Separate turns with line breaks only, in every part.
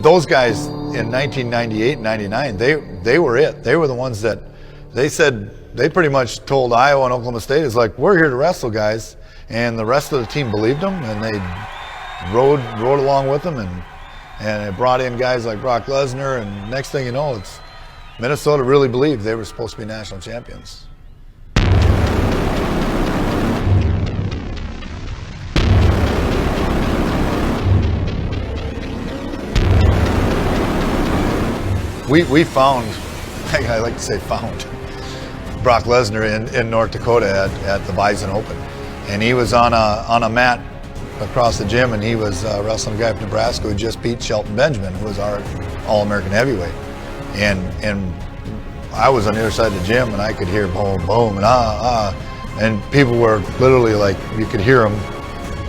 Those guys in 1998, 99, they were it. They were the ones that they said, they pretty much told Iowa and Oklahoma State, it's like, we're here to wrestle, guys. And the rest of the team believed them, and they rode along with them, and it brought in guys like Brock Lesnar, and next thing you know, it's Minnesota really believed they were supposed to be national champions. We found, I like to say found, Brock Lesnar in North Dakota at the Bison Open. And he was on a mat across the gym, and he was wrestling a guy from Nebraska who just beat Shelton Benjamin, who was our All-American heavyweight. And I was on the other side of the gym, and I could hear boom, boom, and and people were literally like, you could hear them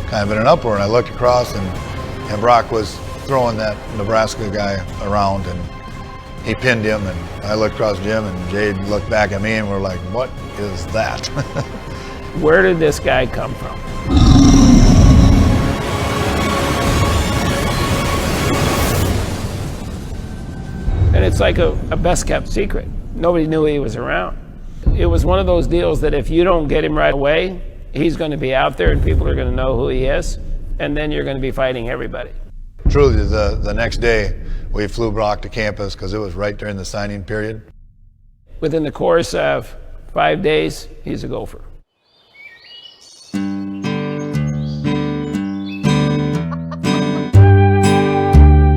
kind of in an uproar. And I looked across, and Brock was throwing that Nebraska guy around, and he pinned him, and I looked across the gym, and Jade looked back at me, and we're like, what is that?
Where did this guy come from? And it's like a best kept secret. Nobody knew he was around. It was one of those deals that if you don't get him right away, he's going to be out there and people are going to know who he is, and then you're going to be fighting everybody.
Truly, the next day, we flew Brock to campus because it was right during the signing period.
Within the course of 5 days, he's a gopher.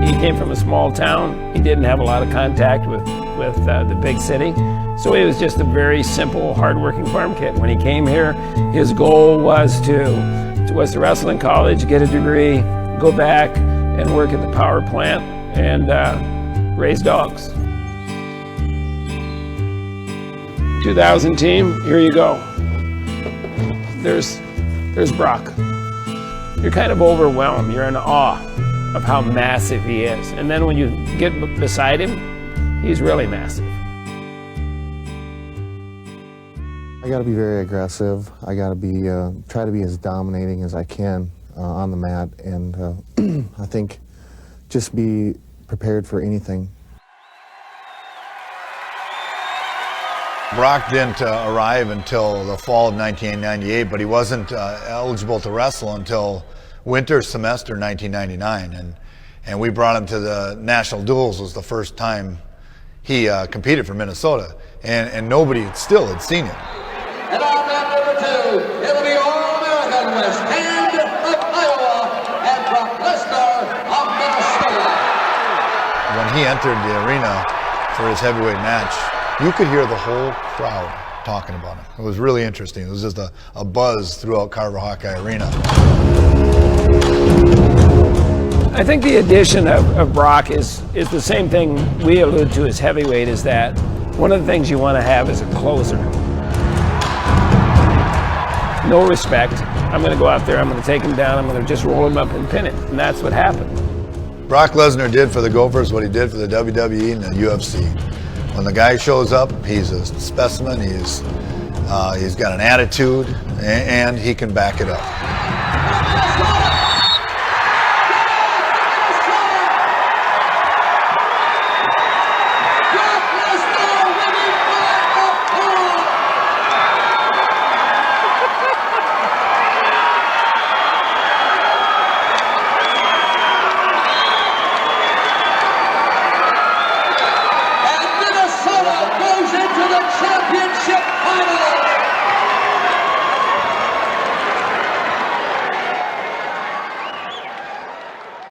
He came from a small town. He didn't have a lot of contact with the big city. So he was just a very simple, hardworking farm kid. When he came here, his goal was to wrestle in college, get a degree, go back and work at the power plant and raise dogs. 2000 team, here you go. There's Brock. You're kind of overwhelmed. You're in awe of how massive he is. And then when you get beside him, he's really massive.
I gotta be very aggressive. I gotta be, try to be as dominating as I can on the mat. And I think just be prepared for anything.
Brock didn't arrive until the fall of 1998, but he wasn't eligible to wrestle until winter semester 1999. And we brought him to the national duels. Was the first time he competed for Minnesota. And nobody still had seen him.
And on mat number 2, it'll be All-American West Hand of Iowa and Brock Lesnar of Minnesota.
When he entered the arena for his heavyweight match, you could hear the whole crowd talking about him. It was really interesting. It was just a buzz throughout Carver Hawkeye Arena.
I think the addition of Brock is the same thing we allude to as heavyweight, is that one of the things you want to have is a closer. No respect. I'm going to go out there, I'm going to take him down, I'm going to just roll him up and pin it. And that's what happened.
Brock Lesnar did for the Gophers what he did for the WWE and the UFC. When the guy shows up, he's a specimen, he's got an attitude, and he can back it up.